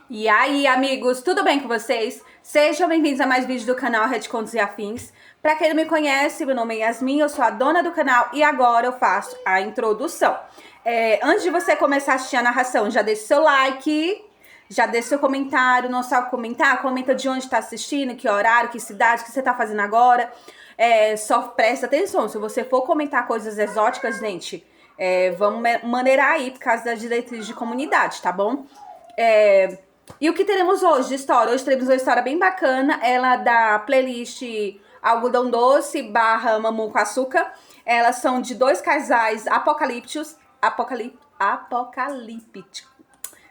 E aí, amigos, tudo bem com vocês? Sejam bem-vindos a mais vídeos do canal Red Contos e Afins. Pra quem não me conhece, meu nome é Yasmin, eu sou a dona do canal e agora eu faço a introdução. Antes de você começar a assistir a narração, já deixa seu like, já deixa seu comentário, não só comentar, comenta de onde tá assistindo, que horário, que cidade, o que você tá fazendo agora. Só presta atenção, se você for comentar coisas exóticas, gente, vamos maneirar aí por causa das diretrizes de comunidade, tá bom? E o que teremos hoje de história? Hoje teremos uma história bem bacana, ela da playlist Algodão Doce barra Mamão com Açúcar. Elas são de dois casais apocalípticos.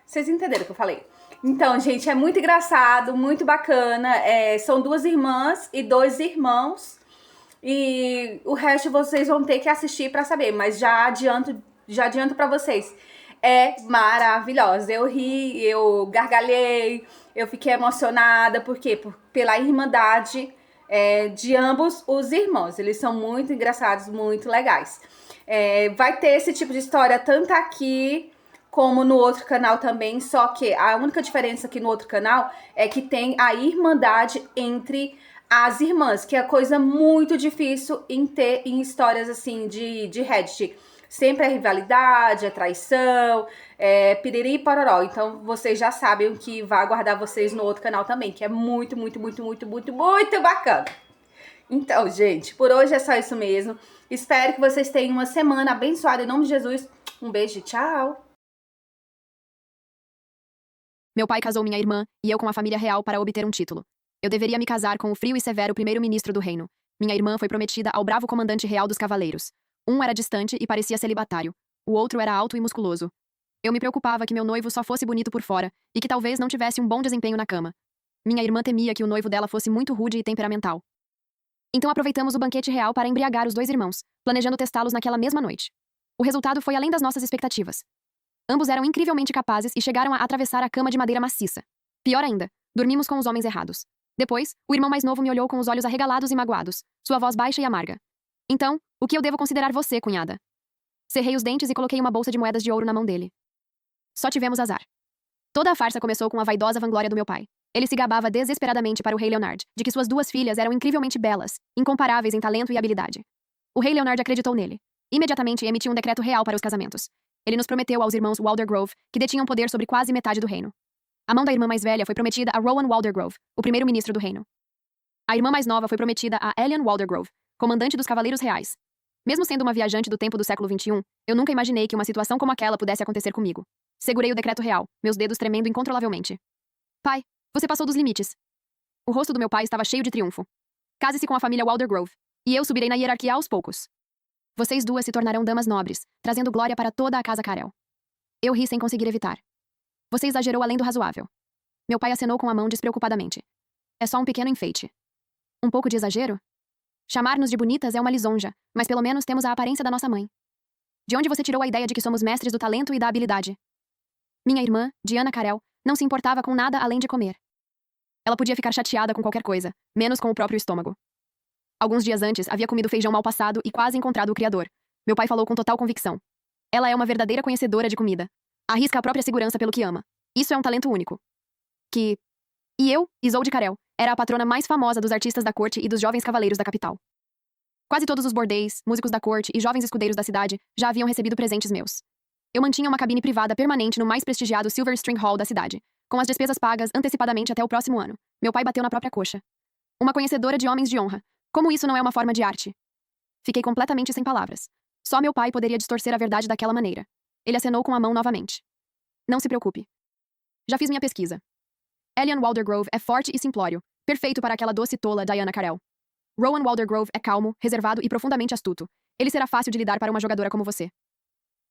Vocês entenderam o que eu falei? Então, gente, é muito engraçado, muito bacana. São duas irmãs e dois irmãos. E o resto vocês vão ter que assistir pra saber, mas já adianto pra vocês. É maravilhosa. Eu ri, eu gargalhei, eu fiquei emocionada, por quê? Pela irmandade de ambos os irmãos. Eles são muito engraçados, muito legais. Vai ter esse tipo de história tanto aqui como no outro canal também, só que a única diferença aqui no outro canal é que tem a irmandade entre as irmãs, que é coisa muito difícil em ter em histórias assim de Reddit. Sempre é rivalidade, é traição, piriri e pororó. Então vocês já sabem o que vai aguardar vocês no outro canal também, que é muito, muito, muito, muito, muito, muito bacana. Então, gente, por hoje é só isso mesmo. Espero que vocês tenham uma semana abençoada em nome de Jesus. Um beijo e tchau! Meu pai casou minha irmã e eu com a família real para obter um título. Eu deveria me casar com o frio e severo primeiro-ministro do reino. Minha irmã foi prometida ao bravo comandante real dos cavaleiros. Um era distante e parecia celibatário. O outro era alto e musculoso. Eu me preocupava que meu noivo só fosse bonito por fora e que talvez não tivesse um bom desempenho na cama. Minha irmã temia que o noivo dela fosse muito rude e temperamental. Então aproveitamos o banquete real para embriagar os dois irmãos, planejando testá-los naquela mesma noite. O resultado foi além das nossas expectativas. Ambos eram incrivelmente capazes e chegaram a atravessar a cama de madeira maciça. Pior ainda, dormimos com os homens errados. Depois, o irmão mais novo me olhou com os olhos arregalados e magoados, sua voz baixa e amarga. Então, o que eu devo considerar você, cunhada? Cerrei os dentes e coloquei uma bolsa de moedas de ouro na mão dele. Só tivemos azar. Toda a farsa começou com a vaidosa vanglória do meu pai. Ele se gabava desesperadamente para o rei Leonard, de que suas duas filhas eram incrivelmente belas, incomparáveis em talento e habilidade. O rei Leonard acreditou nele. Imediatamente emitiu um decreto real para os casamentos. Ele nos prometeu aos irmãos Waldergrove, que detinham poder sobre quase metade do reino. A mão da irmã mais velha foi prometida a Rowan Waldergrove, o primeiro-ministro do reino. A irmã mais nova foi prometida a Elian Waldergrove, comandante dos Cavaleiros Reais. Mesmo sendo uma viajante do tempo do século XXI, eu nunca imaginei que uma situação como aquela pudesse acontecer comigo. Segurei o decreto real, meus dedos tremendo incontrolavelmente. Pai, você passou dos limites. O rosto do meu pai estava cheio de triunfo. Case-se com a família Waldergrove, e eu subirei na hierarquia aos poucos. Vocês duas se tornarão damas nobres, trazendo glória para toda a casa Carel. Eu ri sem conseguir evitar. Você exagerou além do razoável. Meu pai acenou com a mão despreocupadamente. É só um pequeno enfeite. Um pouco de exagero? Chamar-nos de bonitas é uma lisonja, mas pelo menos temos a aparência da nossa mãe. De onde você tirou a ideia de que somos mestres do talento e da habilidade? Minha irmã, Diana Carel, não se importava com nada além de comer. Ela podia ficar chateada com qualquer coisa, menos com o próprio estômago. Alguns dias antes, havia comido feijão mal passado e quase encontrado o criador. Meu pai falou com total convicção. Ela é uma verdadeira conhecedora de comida. Arrisca a própria segurança pelo que ama. Isso é um talento único. E eu, Isolde Carel, era a patrona mais famosa dos artistas da corte e dos jovens cavaleiros da capital. Quase todos os bordéis, músicos da corte e jovens escudeiros da cidade já haviam recebido presentes meus. Eu mantinha uma cabine privada permanente no mais prestigiado Silver String Hall da cidade, com as despesas pagas antecipadamente até o próximo ano. Meu pai bateu na própria coxa. Uma conhecedora de homens de honra. Como isso não é uma forma de arte? Fiquei completamente sem palavras. Só meu pai poderia distorcer a verdade daquela maneira. Ele acenou com a mão novamente. Não se preocupe. Já fiz minha pesquisa. Elian Waldergrove é forte e simplório, perfeito para aquela doce tola Diana Carel. Rowan Waldergrove é calmo, reservado e profundamente astuto. Ele será fácil de lidar para uma jogadora como você.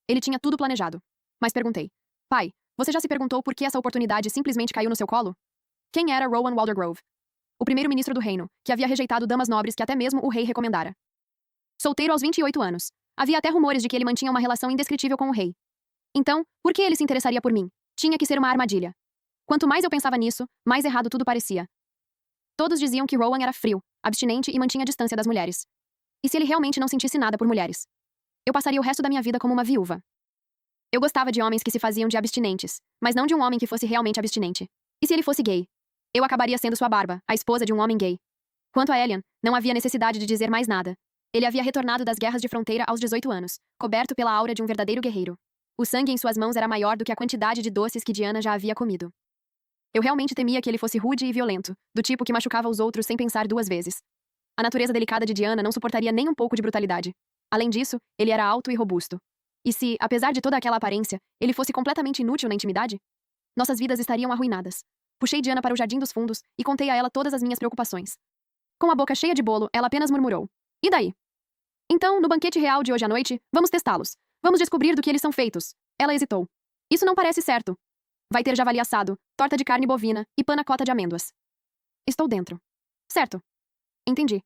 Ele tinha tudo planejado. Mas perguntei. Pai, você já se perguntou por que essa oportunidade simplesmente caiu no seu colo? Quem era Rowan Waldergrove? O primeiro-ministro do reino, que havia rejeitado damas nobres que até mesmo o rei recomendara. Solteiro aos 28 anos. Havia até rumores de que ele mantinha uma relação indescritível com o rei. Então, por que ele se interessaria por mim? Tinha que ser uma armadilha. Quanto mais eu pensava nisso, mais errado tudo parecia. Todos diziam que Rowan era frio, abstinente e mantinha distância das mulheres. E se ele realmente não sentisse nada por mulheres? Eu passaria o resto da minha vida como uma viúva. Eu gostava de homens que se faziam de abstinentes, mas não de um homem que fosse realmente abstinente. E se ele fosse gay? Eu acabaria sendo sua Barba, a esposa de um homem gay. Quanto a Elian, não havia necessidade de dizer mais nada. Ele havia retornado das guerras de fronteira aos 18 anos, coberto pela aura de um verdadeiro guerreiro. O sangue em suas mãos era maior do que a quantidade de doces que Diana já havia comido. Eu realmente temia que ele fosse rude e violento, do tipo que machucava os outros sem pensar duas vezes. A natureza delicada de Diana não suportaria nem um pouco de brutalidade. Além disso, ele era alto e robusto. E se, apesar de toda aquela aparência, ele fosse completamente inútil na intimidade? Nossas vidas estariam arruinadas. Puxei Diana para o jardim dos fundos e contei a ela todas as minhas preocupações. Com a boca cheia de bolo, ela apenas murmurou: "E daí? Então, no banquete real de hoje à noite, vamos testá-los. Vamos descobrir do que eles são feitos." Ela hesitou. "Isso não parece certo. Vai ter javali assado, torta de carne bovina e panna cotta de amêndoas." "Estou dentro." "Certo." "Entendi."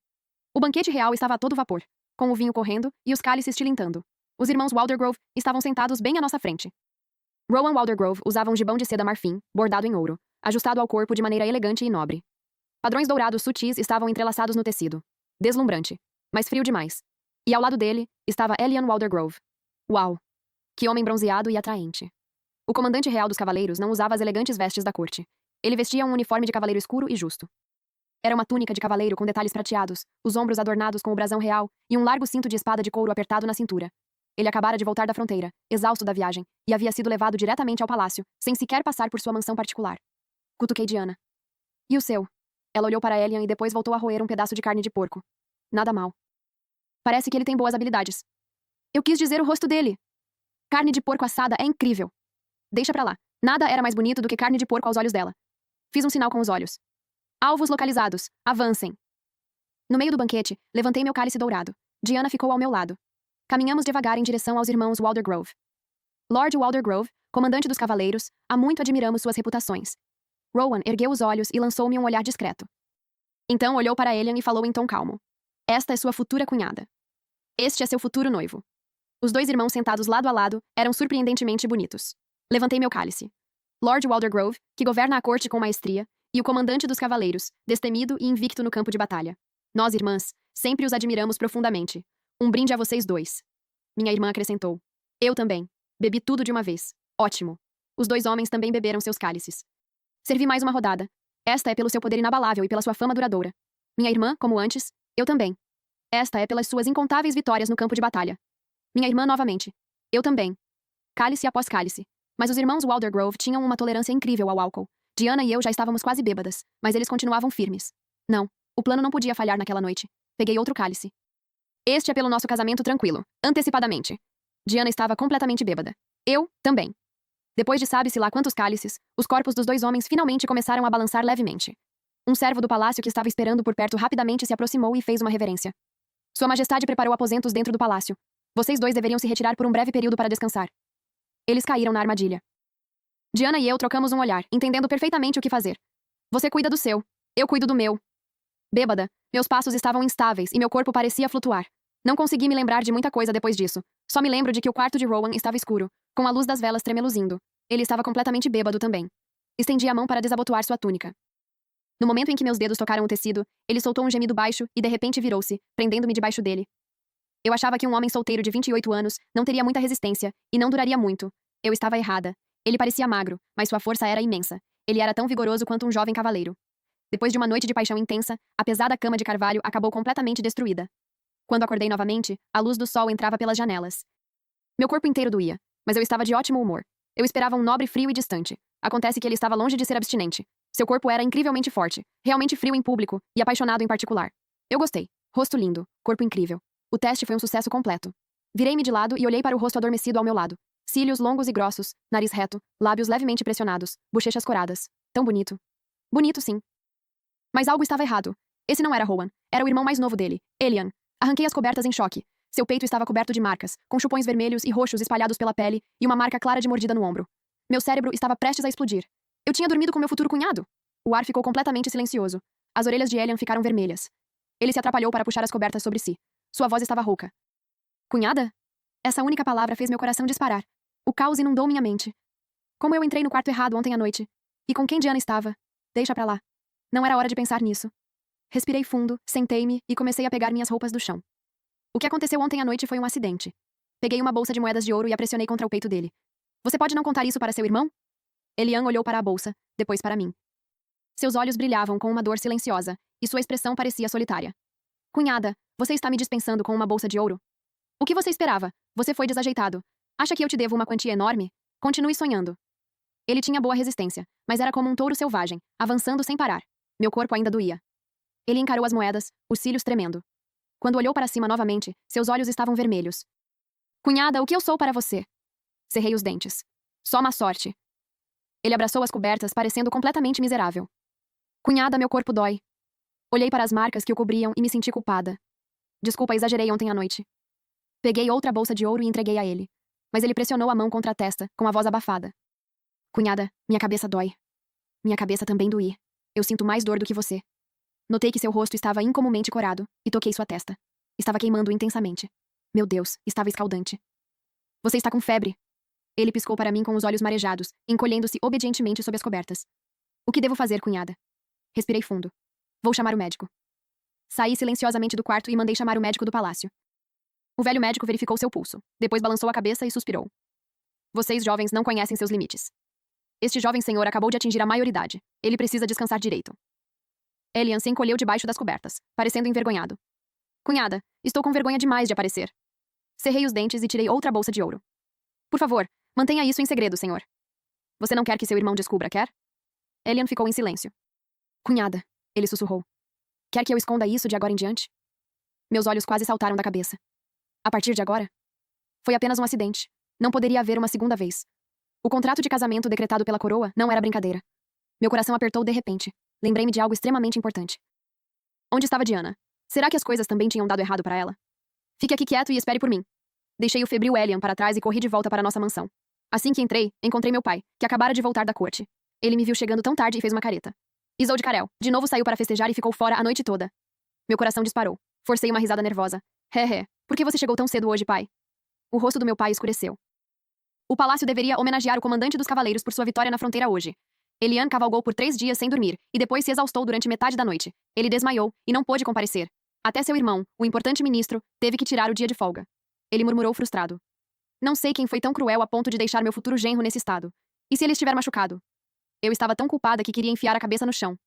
O banquete real estava a todo vapor, com o vinho correndo e os cálices tilintando. Os irmãos Waldergrove estavam sentados bem à nossa frente. Rowan Waldergrove usava um gibão de seda marfim, bordado em ouro, ajustado ao corpo de maneira elegante e nobre. Padrões dourados sutis estavam entrelaçados no tecido. Deslumbrante, mas frio demais. E ao lado dele estava Elian Waldergrove. Uau! Que homem bronzeado e atraente. O comandante real dos cavaleiros não usava as elegantes vestes da corte. Ele vestia um uniforme de cavaleiro escuro e justo. Era uma túnica de cavaleiro com detalhes prateados, os ombros adornados com o brasão real e um largo cinto de espada de couro apertado na cintura. Ele acabara de voltar da fronteira, exausto da viagem, e havia sido levado diretamente ao palácio, sem sequer passar por sua mansão particular. Cutuquei Diana. "E o seu?" Ela olhou para Elian e depois voltou a roer um pedaço de carne de porco. "Nada mal. Parece que ele tem boas habilidades." "Eu quis dizer o rosto dele. Carne de porco assada é incrível." "Deixa pra lá. Nada era mais bonito do que carne de porco aos olhos dela." Fiz um sinal com os olhos. "Alvos localizados. Avancem." No meio do banquete, levantei meu cálice dourado. Diana ficou ao meu lado. Caminhamos devagar em direção aos irmãos Waldergrove. Lord Waldergrove, comandante dos cavaleiros, há muito admiramos suas reputações. Rowan ergueu os olhos e lançou-me um olhar discreto. Então olhou para Elian e falou em tom calmo. "Esta é sua futura cunhada. Este é seu futuro noivo." Os dois irmãos sentados lado a lado eram surpreendentemente bonitos. Levantei meu cálice. Lord Waldergrove, que governa a corte com maestria, e o comandante dos cavaleiros, destemido e invicto no campo de batalha. Nós, irmãs, sempre os admiramos profundamente. Um brinde a vocês dois." Minha irmã acrescentou. "Eu também. Bebi tudo de uma vez. Ótimo." Os dois homens também beberam seus cálices. Servi mais uma rodada. Esta é pelo seu poder inabalável e pela sua fama duradoura. Minha irmã, como antes, eu também. Esta é pelas suas incontáveis vitórias no campo de batalha. Minha irmã novamente. Eu também. Cálice após cálice. Mas os irmãos Waldergrove tinham uma tolerância incrível ao álcool. Diana e eu já estávamos quase bêbadas, mas eles continuavam firmes. Não, o plano não podia falhar naquela noite. Peguei outro cálice. "Este é pelo nosso casamento tranquilo, antecipadamente." Diana estava completamente bêbada. Eu também. Depois de sabe-se lá quantos cálices, os corpos dos dois homens finalmente começaram a balançar levemente. Um servo do palácio que estava esperando por perto rapidamente se aproximou e fez uma reverência. "Sua Majestade preparou aposentos dentro do palácio. Vocês dois deveriam se retirar por um breve período para descansar." Eles caíram na armadilha. Diana e eu trocamos um olhar, entendendo perfeitamente o que fazer. "Você cuida do seu. Eu cuido do meu." Bêbada, meus passos estavam instáveis e meu corpo parecia flutuar. Não consegui me lembrar de muita coisa depois disso. Só me lembro de que o quarto de Rowan estava escuro, com a luz das velas tremeluzindo. Ele estava completamente bêbado também. Estendi a mão para desabotoar sua túnica. No momento em que meus dedos tocaram o tecido, ele soltou um gemido baixo e de repente virou-se, prendendo-me debaixo dele. Eu achava que um homem solteiro de 28 anos não teria muita resistência e não duraria muito. Eu estava errada. Ele parecia magro, mas sua força era imensa. Ele era tão vigoroso quanto um jovem cavaleiro. Depois de uma noite de paixão intensa, a pesada cama de carvalho acabou completamente destruída. Quando acordei novamente, a luz do sol entrava pelas janelas. Meu corpo inteiro doía, mas eu estava de ótimo humor. Eu esperava um nobre frio e distante. Acontece que ele estava longe de ser abstinente. Seu corpo era incrivelmente forte, realmente frio em público e apaixonado em particular. Eu gostei. Rosto lindo, corpo incrível. O teste foi um sucesso completo. Virei-me de lado e olhei para o rosto adormecido ao meu lado. Cílios longos e grossos, nariz reto, lábios levemente pressionados, bochechas coradas. Tão bonito. Bonito, sim. Mas algo estava errado. Esse não era Rowan. Era o irmão mais novo dele, Elian. Arranquei as cobertas em choque. Seu peito estava coberto de marcas, com chupões vermelhos e roxos espalhados pela pele e uma marca clara de mordida no ombro. Meu cérebro estava prestes a explodir. Eu tinha dormido com meu futuro cunhado. O ar ficou completamente silencioso. As orelhas de Elian ficaram vermelhas. Ele se atrapalhou para puxar as cobertas sobre si. Sua voz estava rouca. "Cunhada?" Essa única palavra fez meu coração disparar. O caos inundou minha mente. Como eu entrei no quarto errado ontem à noite? E com quem Diana estava? Deixa pra lá. Não era hora de pensar nisso. Respirei fundo, sentei-me e comecei a pegar minhas roupas do chão. O que aconteceu ontem à noite foi um acidente. Peguei uma bolsa de moedas de ouro e a pressionei contra o peito dele. Você pode não contar isso para seu irmão? Elian olhou para a bolsa, depois para mim. Seus olhos brilhavam com uma dor silenciosa, e sua expressão parecia solitária. Cunhada, você está me dispensando com uma bolsa de ouro? O que você esperava? Você foi desajeitado. Acha que eu te devo uma quantia enorme? Continue sonhando. Ele tinha boa resistência, mas era como um touro selvagem, avançando sem parar. Meu corpo ainda doía. Ele encarou as moedas, os cílios tremendo. Quando olhou para cima novamente, seus olhos estavam vermelhos. Cunhada, o que eu sou para você? Cerrei os dentes. Só má sorte. Ele abraçou as cobertas, parecendo completamente miserável. Cunhada, meu corpo dói. Olhei para as marcas que o cobriam e me senti culpada. Desculpa, exagerei ontem à noite. Peguei outra bolsa de ouro e entreguei a ele. Mas ele pressionou a mão contra a testa, com a voz abafada. Cunhada, minha cabeça dói. Minha cabeça também doía. Eu sinto mais dor do que você. Notei que seu rosto estava incomumente corado, e toquei sua testa. Estava queimando intensamente. Meu Deus, estava escaldante. Você está com febre. Ele piscou para mim com os olhos marejados, encolhendo-se obedientemente sob as cobertas. O que devo fazer, cunhada? Respirei fundo. Vou chamar o médico. Saí silenciosamente do quarto e mandei chamar o médico do palácio. O velho médico verificou seu pulso, depois balançou a cabeça e suspirou. Vocês, jovens, não conhecem seus limites. Este jovem senhor acabou de atingir a maioridade. Ele precisa descansar direito. Elian se encolheu debaixo das cobertas, parecendo envergonhado. Cunhada, estou com vergonha demais de aparecer. Cerrei os dentes e tirei outra bolsa de ouro. Por favor, mantenha isso em segredo, senhor. Você não quer que seu irmão descubra, quer? Elian ficou em silêncio. Cunhada, ele sussurrou. Quer que eu esconda isso de agora em diante? Meus olhos quase saltaram da cabeça. A partir de agora? Foi apenas um acidente. Não poderia haver uma segunda vez. O contrato de casamento decretado pela coroa não era brincadeira. Meu coração apertou de repente. Lembrei-me de algo extremamente importante. Onde estava Diana? Será que as coisas também tinham dado errado para ela? Fique aqui quieto e espere por mim. Deixei o febril Elian para trás e corri de volta para nossa mansão. Assim que entrei, encontrei meu pai, que acabara de voltar da corte. Ele me viu chegando tão tarde e fez uma careta. Isolde Carel, de novo saiu para festejar e ficou fora a noite toda. Meu coração disparou. Forcei uma risada nervosa. Por que você chegou tão cedo hoje, pai? O rosto do meu pai escureceu. O palácio deveria homenagear o comandante dos cavaleiros por sua vitória na fronteira hoje. Elian cavalgou por 3 dias sem dormir, e depois se exaustou durante metade da noite. Ele desmaiou, e não pôde comparecer. Até seu irmão, o importante ministro, teve que tirar o dia de folga. Ele murmurou frustrado. Não sei quem foi tão cruel a ponto de deixar meu futuro genro nesse estado. E se ele estiver machucado? Eu estava tão culpada que queria enfiar a cabeça no chão.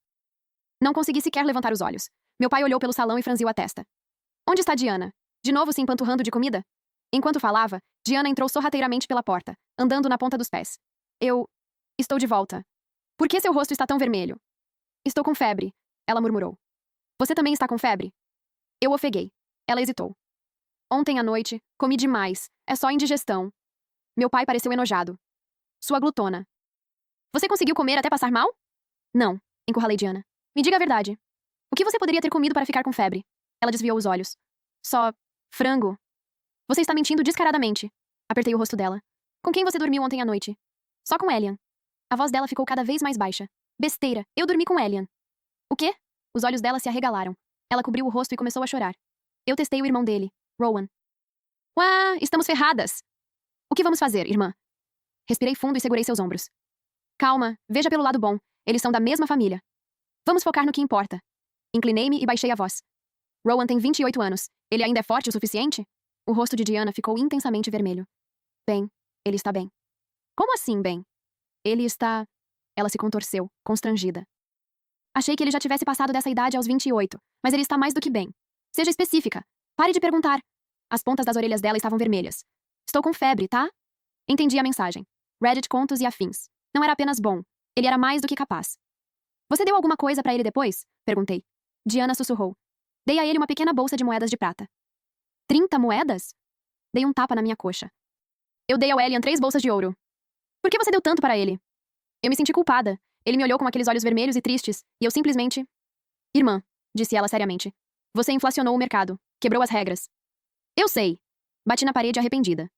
Não consegui sequer levantar os olhos. Meu pai olhou pelo salão e franziu a testa. Onde está Diana? De novo se empanturrando de comida? Enquanto falava, Diana entrou sorrateiramente pela porta, andando na ponta dos pés. Estou de volta. Por que seu rosto está tão vermelho? Estou com febre, ela murmurou. Você também está com febre? Eu ofeguei. Ela hesitou. Ontem à noite, comi demais. É só indigestão. Meu pai pareceu enojado. Sua glutona. Você conseguiu comer até passar mal? Não, encurralei Diana. Me diga a verdade. O que você poderia ter comido para ficar com febre? Ela desviou os olhos. Só frango. Você está mentindo descaradamente. Apertei o rosto dela. Com quem você dormiu ontem à noite? Só com Elian. A voz dela ficou cada vez mais baixa. Besteira, eu dormi com Elian. O quê? Os olhos dela se arregalaram. Ela cobriu o rosto e começou a chorar. Eu testei o irmão dele, Rowan. Uá, estamos ferradas. O que vamos fazer, irmã? Respirei fundo e segurei seus ombros. Calma, veja pelo lado bom. Eles são da mesma família. Vamos focar no que importa. Inclinei-me e baixei a voz. Rowan tem 28 anos. Ele ainda é forte o suficiente? O rosto de Diana ficou intensamente vermelho. Bem, ele está bem. Como assim, bem? Ele está... Ela se contorceu, constrangida. Achei que ele já tivesse passado dessa idade aos 28, mas ele está mais do que bem. Seja específica. Pare de perguntar. As pontas das orelhas dela estavam vermelhas. Estou com febre, tá? Entendi a mensagem. Reddit, contos e afins. Não era apenas bom. Ele era mais do que capaz. Você deu alguma coisa pra ele depois? Perguntei. Diana sussurrou. Dei a ele uma pequena bolsa de moedas de prata. 30 moedas? Dei um tapa na minha coxa. Eu dei ao Elian 3 bolsas de ouro. Por que você deu tanto para ele? Eu me senti culpada. Ele me olhou com aqueles olhos vermelhos e tristes, e eu simplesmente... Irmã, disse ela seriamente. Você inflacionou o mercado. Quebrou as regras. Eu sei. Bati na parede arrependida.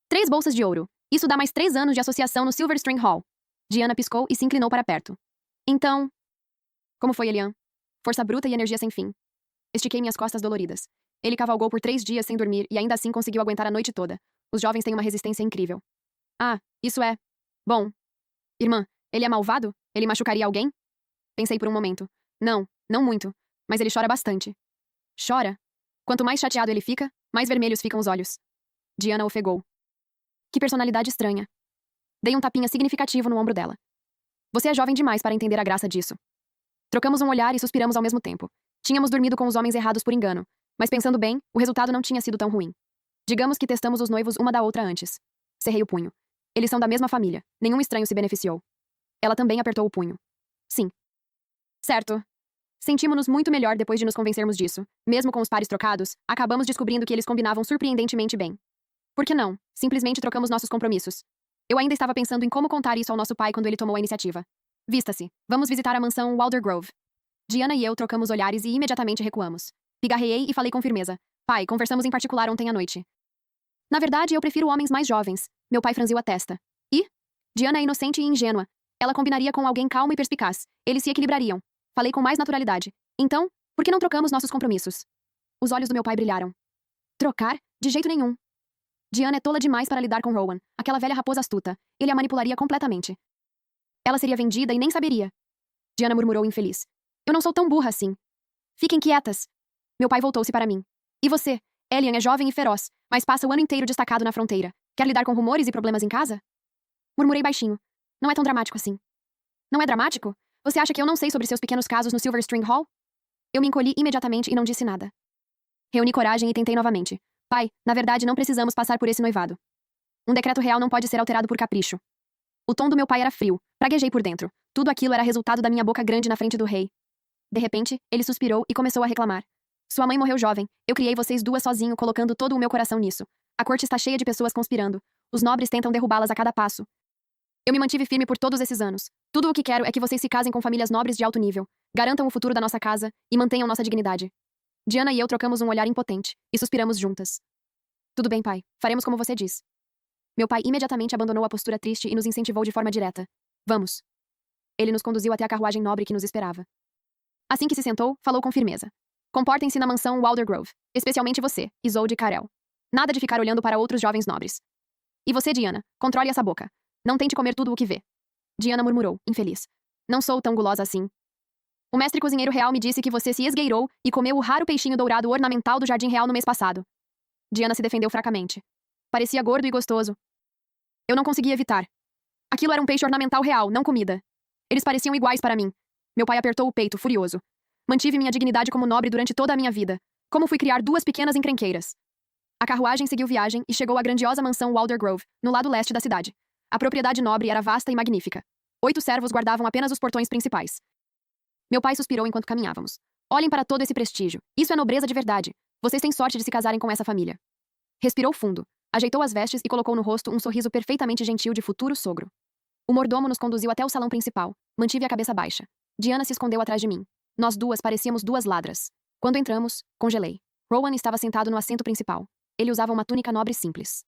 3 bolsas de ouro. Isso dá mais 3 anos de associação no Silver String Hall. Diana piscou e se inclinou para perto. Então... Como foi, Elian? Força bruta e energia sem fim. Estiquei minhas costas doloridas. Ele cavalgou por 3 dias sem dormir e ainda assim conseguiu aguentar a noite toda. Os jovens têm uma resistência incrível. Ah, isso é... Bom. Irmã, ele é malvado? Ele machucaria alguém? Pensei por um momento. Não, não muito. Mas ele chora bastante. Chora? Quanto mais chateado ele fica, mais vermelhos ficam os olhos. Diana ofegou. Que personalidade estranha. Dei um tapinha significativo no ombro dela. Você é jovem demais para entender a graça disso. Trocamos um olhar e suspiramos ao mesmo tempo. Tínhamos dormido com os homens errados por engano, mas pensando bem, o resultado não tinha sido tão ruim. Digamos que testamos os noivos uma da outra antes. Cerrei o punho. Eles são da mesma família. Nenhum estranho se beneficiou. Ela também apertou o punho. Sim. Certo. Sentimos-nos muito melhor depois de nos convencermos disso. Mesmo com os pares trocados, acabamos descobrindo que eles combinavam surpreendentemente bem. Por que não? Simplesmente trocamos nossos compromissos. Eu ainda estava pensando em como contar isso ao nosso pai quando ele tomou a iniciativa. Vista-se. Vamos visitar a mansão Wilder Grove. Diana e eu trocamos olhares e imediatamente recuamos. Pigarreei e falei com firmeza. Pai, conversamos em particular ontem à noite. Na verdade, eu prefiro homens mais jovens. Meu pai franziu a testa. E? Diana é inocente e ingênua. Ela combinaria com alguém calmo e perspicaz. Eles se equilibrariam. Falei com mais naturalidade. Então, por que não trocamos nossos compromissos? Os olhos do meu pai brilharam. Trocar? De jeito nenhum. Diana é tola demais para lidar com Rowan, aquela velha raposa astuta. Ele a manipularia completamente. Ela seria vendida e nem saberia. Diana murmurou infeliz. Eu não sou tão burra assim. Fiquem quietas. Meu pai voltou-se para mim. E você? Elian é jovem e feroz, mas passa o ano inteiro destacado na fronteira. Quer lidar com rumores e problemas em casa? Murmurei baixinho. Não é tão dramático assim. Não é dramático? Você acha que eu não sei sobre seus pequenos casos no Silver String Hall? Eu me encolhi imediatamente e não disse nada. Reuni coragem e tentei novamente. Pai, na verdade não precisamos passar por esse noivado. Um decreto real não pode ser alterado por capricho. O tom do meu pai era frio. Praguejei por dentro. Tudo aquilo era resultado da minha boca grande na frente do rei. De repente, ele suspirou e começou a reclamar. Sua mãe morreu jovem. Eu criei vocês duas sozinho, colocando todo o meu coração nisso. A corte está cheia de pessoas conspirando. Os nobres tentam derrubá-las a cada passo. Eu me mantive firme por todos esses anos. Tudo o que quero é que vocês se casem com famílias nobres de alto nível, garantam o futuro da nossa casa e mantenham nossa dignidade. Diana e eu trocamos um olhar impotente e suspiramos juntas. Tudo bem, pai. Faremos como você diz. Meu pai imediatamente abandonou a postura triste e nos incentivou de forma direta. Vamos. Ele nos conduziu até a carruagem nobre que nos esperava. Assim que se sentou, falou com firmeza. Comportem-se na mansão Wilder Grove, especialmente você, Isolde Carell. Nada de ficar olhando para outros jovens nobres. E você, Diana, controle essa boca. Não tente comer tudo o que vê. Diana murmurou, infeliz. Não sou tão gulosa assim. O mestre cozinheiro real me disse que você se esgueirou e comeu o raro peixinho dourado ornamental do Jardim Real no mês passado. Diana se defendeu fracamente. Parecia gordo e gostoso. Eu não conseguia evitar. Aquilo era um peixe ornamental real, não comida. Eles pareciam iguais para mim. Meu pai apertou o peito, furioso. Mantive minha dignidade como nobre durante toda a minha vida. Como fui criar duas pequenas encrenqueiras. A carruagem seguiu viagem e chegou à grandiosa mansão Wilder Grove, no lado leste da cidade. A propriedade nobre era vasta e magnífica. 8 servos guardavam apenas os portões principais. Meu pai suspirou enquanto caminhávamos. Olhem para todo esse prestígio. Isso é nobreza de verdade. Vocês têm sorte de se casarem com essa família. Respirou fundo, ajeitou as vestes e colocou no rosto um sorriso perfeitamente gentil de futuro sogro. O mordomo nos conduziu até o salão principal. Mantive a cabeça baixa. Diana se escondeu atrás de mim. Nós duas parecíamos duas ladras. Quando entramos, congelei. Rowan estava sentado no assento principal. Ele usava uma túnica nobre simples.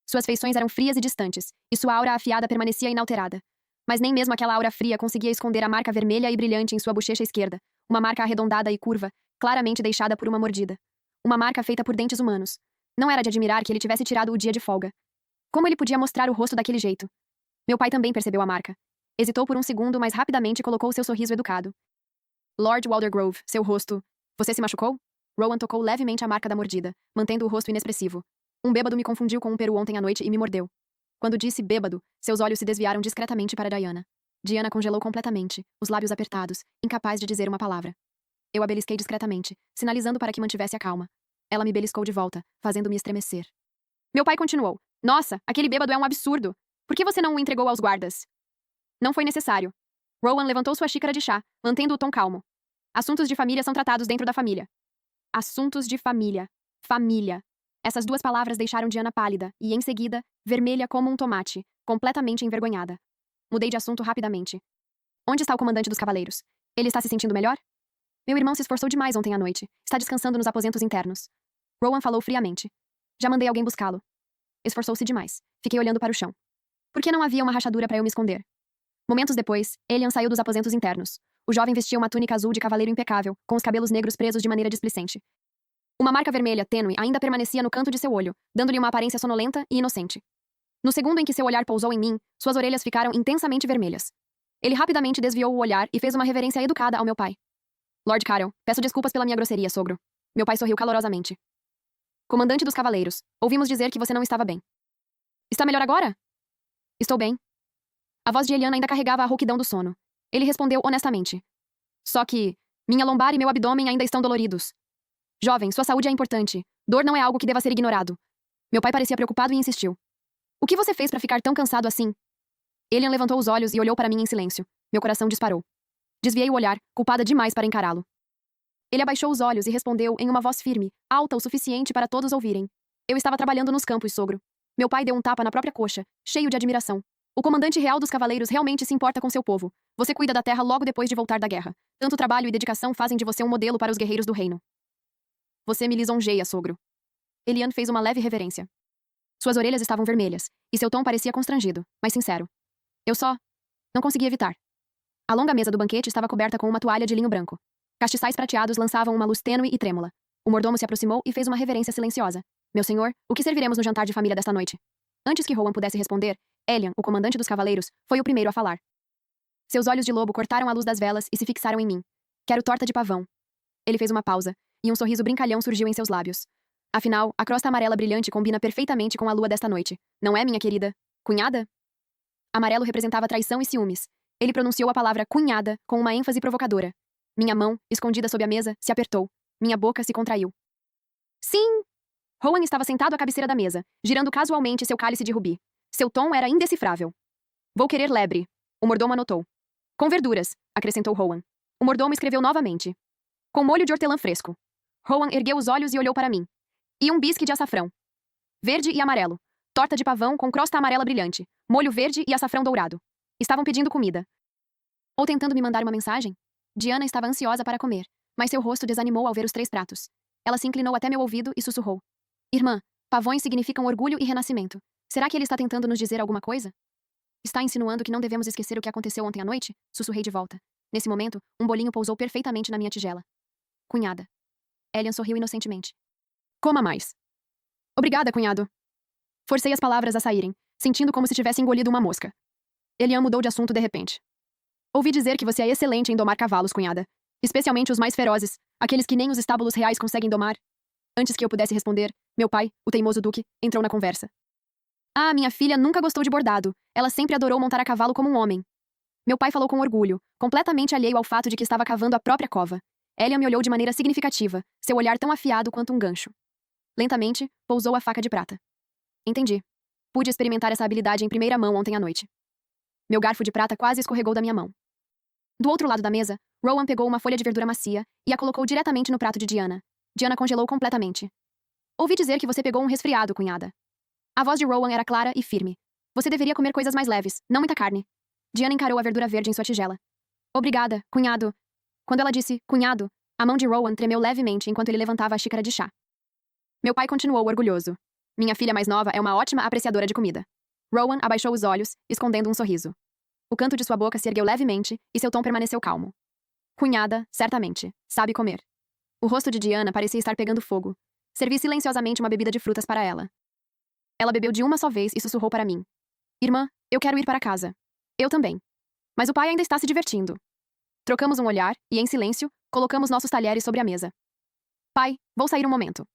Suas feições eram frias e distantes, e sua aura afiada permanecia inalterada. Mas nem mesmo aquela aura fria conseguia esconder a marca vermelha e brilhante em sua bochecha esquerda, uma marca arredondada e curva, claramente deixada por uma mordida. Uma marca feita por dentes humanos. Não era de admirar que ele tivesse tirado o dia de folga. Como ele podia mostrar o rosto daquele jeito? Meu pai também percebeu a marca. Hesitou por um segundo, mas rapidamente colocou seu sorriso educado. Lord Waldergrove, seu rosto... Você se machucou? Rowan tocou levemente a marca da mordida, mantendo o rosto inexpressivo. Um bêbado me confundiu com um peru ontem à noite e me mordeu. Quando disse bêbado, seus olhos se desviaram discretamente para Diana. Diana congelou completamente, os lábios apertados, incapaz de dizer uma palavra. Eu a belisquei discretamente, sinalizando para que mantivesse a calma. Ela me beliscou de volta, fazendo-me estremecer. Meu pai continuou. Nossa, aquele bêbado é um absurdo. Por que você não o entregou aos guardas? Não foi necessário. Rowan levantou sua xícara de chá, mantendo o tom calmo. Assuntos de família são tratados dentro da família. Assuntos de família. Família. Essas duas palavras deixaram Diana pálida e, em seguida, vermelha como um tomate, completamente envergonhada. Mudei de assunto rapidamente. Onde está o comandante dos cavaleiros? Ele está se sentindo melhor? Meu irmão se esforçou demais ontem à noite. Está descansando nos aposentos internos. Rowan falou friamente. Já mandei alguém buscá-lo. Esforçou-se demais. Fiquei olhando para o chão. Por que não havia uma rachadura para eu me esconder? Momentos depois, Elian saiu dos aposentos internos. O jovem vestia uma túnica azul de cavaleiro impecável, com os cabelos negros presos de maneira displicente. Uma marca vermelha, tênue, ainda permanecia no canto de seu olho, dando-lhe uma aparência sonolenta e inocente. No segundo em que seu olhar pousou em mim, suas orelhas ficaram intensamente vermelhas. Ele rapidamente desviou o olhar e fez uma reverência educada ao meu pai. Lord Carell, peço desculpas pela minha grosseria, sogro. Meu pai sorriu calorosamente. Comandante dos cavaleiros, ouvimos dizer que você não estava bem. Está melhor agora? Estou bem. A voz de Elian ainda carregava a rouquidão do sono. Ele respondeu honestamente. Só que minha lombar e meu abdômen ainda estão doloridos. Jovem, sua saúde é importante. Dor não é algo que deva ser ignorado. Meu pai parecia preocupado e insistiu. O que você fez para ficar tão cansado assim? Elian levantou os olhos e olhou para mim em silêncio. Meu coração disparou. Desviei o olhar, culpada demais para encará-lo. Ele abaixou os olhos e respondeu em uma voz firme, alta o suficiente para todos ouvirem. Eu estava trabalhando nos campos, sogro. Meu pai deu um tapa na própria coxa, cheio de admiração. O comandante real dos cavaleiros realmente se importa com seu povo. Você cuida da terra logo depois de voltar da guerra. Tanto trabalho e dedicação fazem de você um modelo para os guerreiros do reino. Você me lisonjeia, sogro. Elian fez uma leve reverência. Suas orelhas estavam vermelhas, e seu tom parecia constrangido, mas sincero. Eu só não consegui evitar. A longa mesa do banquete estava coberta com uma toalha de linho branco. Castiçais prateados lançavam uma luz tênue e trêmula. O mordomo se aproximou e fez uma reverência silenciosa. Meu senhor, o que serviremos no jantar de família desta noite? Antes que Rowan pudesse responder, Elian, o comandante dos cavaleiros, foi o primeiro a falar. Seus olhos de lobo cortaram a luz das velas e se fixaram em mim. Quero torta de pavão. Ele fez uma pausa, e um sorriso brincalhão surgiu em seus lábios. Afinal, a crosta amarela brilhante combina perfeitamente com a lua desta noite. Não é, minha querida? Cunhada? Amarelo representava traição e ciúmes. Ele pronunciou a palavra cunhada com uma ênfase provocadora. Minha mão, escondida sob a mesa, se apertou. Minha boca se contraiu. Sim! Rowan estava sentado à cabeceira da mesa, girando casualmente seu cálice de rubi. Seu tom era indecifrável. Vou querer lebre. O mordomo anotou. Com verduras, acrescentou Rowan. O mordomo escreveu novamente. Com molho de hortelã fresco. Rowan ergueu os olhos e olhou para mim. E um bisque de açafrão. Verde e amarelo. Torta de pavão com crosta amarela brilhante. Molho verde e açafrão dourado. Estavam pedindo comida. Ou tentando me mandar uma mensagem? Diana estava ansiosa para comer, mas seu rosto desanimou ao ver os 3 pratos. Ela se inclinou até meu ouvido e sussurrou. Irmã, pavões significam orgulho e renascimento. Será que ele está tentando nos dizer alguma coisa? Está insinuando que não devemos esquecer o que aconteceu ontem à noite? Sussurrei de volta. Nesse momento, um bolinho pousou perfeitamente na minha tigela. Cunhada. Elian sorriu inocentemente. Coma mais. Obrigada, cunhado. Forcei as palavras a saírem, sentindo como se tivesse engolido uma mosca. Elian mudou de assunto de repente. Ouvi dizer que você é excelente em domar cavalos, cunhada. Especialmente os mais ferozes, aqueles que nem os estábulos reais conseguem domar. Antes que eu pudesse responder, meu pai, o teimoso duque, entrou na conversa. Ah, minha filha nunca gostou de bordado. Ela sempre adorou montar a cavalo como um homem. Meu pai falou com orgulho, completamente alheio ao fato de que estava cavando a própria cova. Elian me olhou de maneira significativa, seu olhar tão afiado quanto um gancho. Lentamente, pousou a faca de prata. Entendi. Pude experimentar essa habilidade em primeira mão ontem à noite. Meu garfo de prata quase escorregou da minha mão. Do outro lado da mesa, Rowan pegou uma folha de verdura macia e a colocou diretamente no prato de Diana. Diana congelou completamente. Ouvi dizer que você pegou um resfriado, cunhada. A voz de Rowan era clara e firme. Você deveria comer coisas mais leves, não muita carne. Diana encarou a verdura verde em sua tigela. Obrigada, cunhado. Quando ela disse cunhado, a mão de Rowan tremeu levemente enquanto ele levantava a xícara de chá. Meu pai continuou orgulhoso. Minha filha mais nova é uma ótima apreciadora de comida. Rowan abaixou os olhos, escondendo um sorriso. O canto de sua boca se ergueu levemente e seu tom permaneceu calmo. Cunhada, certamente, sabe comer. O rosto de Diana parecia estar pegando fogo. Servi silenciosamente uma bebida de frutas para ela. Ela bebeu de uma só vez e sussurrou para mim. Irmã, eu quero ir para casa. Eu também. Mas o pai ainda está se divertindo. Trocamos um olhar e, em silêncio, colocamos nossos talheres sobre a mesa. Pai, vou sair um momento.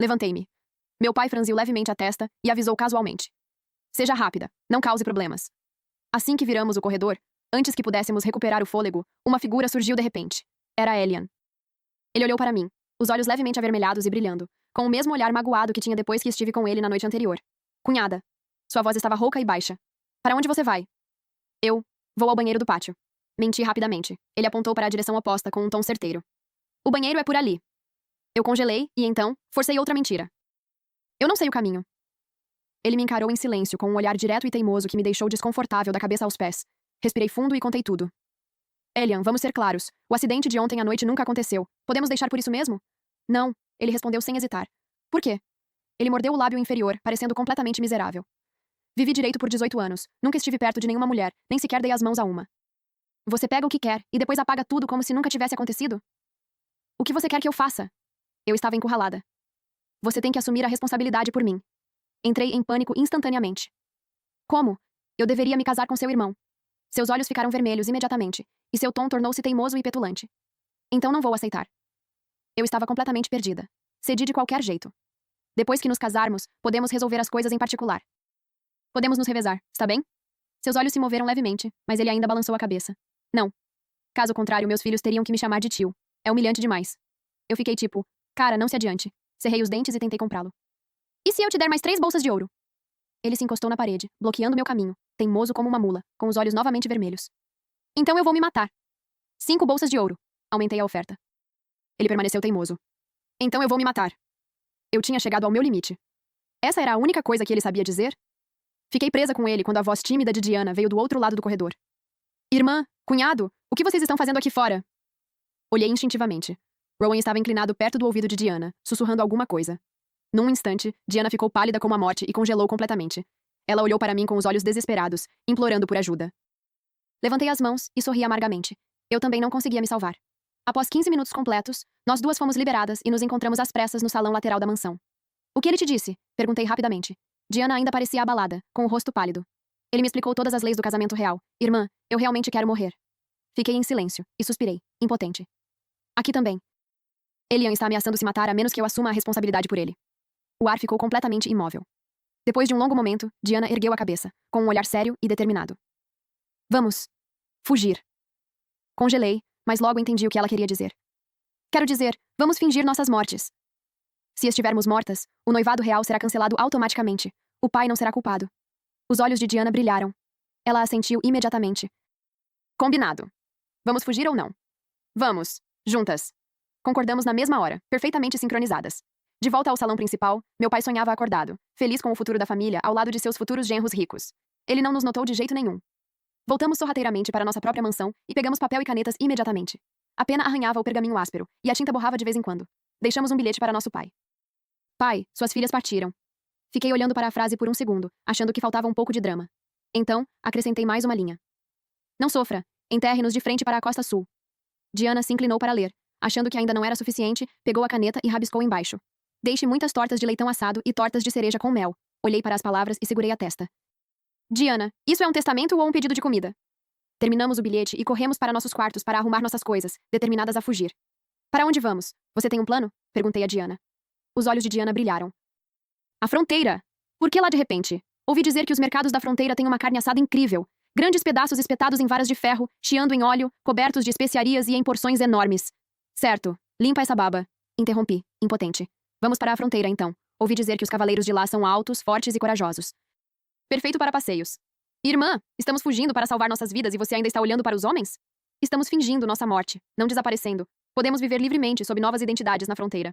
Levantei-me. Meu pai franziu levemente a testa e avisou casualmente. Seja rápida, não cause problemas. Assim que viramos o corredor, antes que pudéssemos recuperar o fôlego, uma figura surgiu de repente. Era Elian. Ele olhou para mim, os olhos levemente avermelhados e brilhando, com o mesmo olhar magoado que tinha depois que estive com ele na noite anterior. Cunhada. Sua voz estava rouca e baixa. Para onde você vai? Eu vou ao banheiro do pátio. Menti rapidamente. Ele apontou para a direção oposta com um tom certeiro. O banheiro é por ali. Eu congelei e, então, forcei outra mentira. Eu não sei o caminho. Ele me encarou em silêncio, com um olhar direto e teimoso que me deixou desconfortável da cabeça aos pés. Respirei fundo e contei tudo. Elian, vamos ser claros. O acidente de ontem à noite nunca aconteceu. Podemos deixar por isso mesmo? Não, ele respondeu sem hesitar. Por quê? Ele mordeu o lábio inferior, parecendo completamente miserável. Vivi direito por 18 anos. Nunca estive perto de nenhuma mulher, nem sequer dei as mãos a uma. Você pega o que quer e depois apaga tudo como se nunca tivesse acontecido? O que você quer que eu faça? Eu estava encurralada. Você tem que assumir a responsabilidade por mim. Entrei em pânico instantaneamente. Como? Eu deveria me casar com seu irmão. Seus olhos ficaram vermelhos imediatamente, e seu tom tornou-se teimoso e petulante. Então não vou aceitar. Eu estava completamente perdida. Cedi de qualquer jeito. Depois que nos casarmos, podemos resolver as coisas em particular. Podemos nos revezar, está bem? Seus olhos se moveram levemente, mas ele ainda balançou a cabeça. Não. Caso contrário, meus filhos teriam que me chamar de tio. É humilhante demais. Eu fiquei tipo, cara, não se adiante. Cerrei os dentes e tentei comprá-lo. E se eu te der mais 3 bolsas de ouro? Ele se encostou na parede, bloqueando meu caminho, teimoso como uma mula, com os olhos novamente vermelhos. Então eu vou me matar. 5 bolsas de ouro. Aumentei a oferta. Ele permaneceu teimoso. Então eu vou me matar. Eu tinha chegado ao meu limite. Essa era a única coisa que ele sabia dizer? Fiquei presa com ele quando a voz tímida de Diana veio do outro lado do corredor. Irmã, cunhado, o que vocês estão fazendo aqui fora? Olhei instintivamente. Rowan estava inclinado perto do ouvido de Diana, sussurrando alguma coisa. Num instante, Diana ficou pálida como a morte e congelou completamente. Ela olhou para mim com os olhos desesperados, implorando por ajuda. Levantei as mãos e sorri amargamente. Eu também não conseguia me salvar. Após 15 minutos completos, nós duas fomos liberadas e nos encontramos às pressas no salão lateral da mansão. O que ele te disse? Perguntei rapidamente. Diana ainda parecia abalada, com o rosto pálido. Ele me explicou todas as leis do casamento real. Irmã, eu realmente quero morrer. Fiquei em silêncio e suspirei, impotente. Aqui também. Elian está ameaçando se matar a menos que eu assuma a responsabilidade por ele. O ar ficou completamente imóvel. Depois de um longo momento, Diana ergueu a cabeça, com um olhar sério e determinado. Vamos. Fugir. Congelei, mas logo entendi o que ela queria dizer. Quero dizer, vamos fingir nossas mortes. Se estivermos mortas, o noivado real será cancelado automaticamente. O pai não será culpado. Os olhos de Diana brilharam. Ela assentiu imediatamente. Combinado. Vamos fugir ou não? Vamos. Juntas. Concordamos na mesma hora, perfeitamente sincronizadas. De volta ao salão principal, meu pai sonhava acordado, feliz com o futuro da família ao lado de seus futuros genros ricos. Ele não nos notou de jeito nenhum. Voltamos sorrateiramente para nossa própria mansão e pegamos papel e canetas imediatamente. A pena arranhava o pergaminho áspero, e a tinta borrava de vez em quando. Deixamos um bilhete para nosso pai. Pai, suas filhas partiram. Fiquei olhando para a frase por um segundo, achando que faltava um pouco de drama. Então, acrescentei mais uma linha. Não sofra. Enterre-nos de frente para a costa sul. Diana se inclinou para ler. Achando que ainda não era suficiente, pegou a caneta e rabiscou embaixo. Deixe muitas tortas de leitão assado e tortas de cereja com mel. Olhei para as palavras e segurei a testa. Diana, isso é um testamento ou um pedido de comida? Terminamos o bilhete e corremos para nossos quartos para arrumar nossas coisas, determinadas a fugir. Para onde vamos? Você tem um plano? Perguntei a Diana. Os olhos de Diana brilharam. A fronteira! Por que lá de repente? Ouvi dizer que os mercados da fronteira têm uma carne assada incrível. Grandes pedaços espetados em varas de ferro, chiando em óleo, cobertos de especiarias e em porções enormes. Certo. Limpa essa baba. Interrompi, impotente. Vamos para a fronteira, então. Ouvi dizer que os cavaleiros de lá são altos, fortes e corajosos. Perfeito para passeios. Irmã, estamos fugindo para salvar nossas vidas e você ainda está olhando para os homens? Estamos fingindo nossa morte, não desaparecendo. Podemos viver livremente sob novas identidades na fronteira.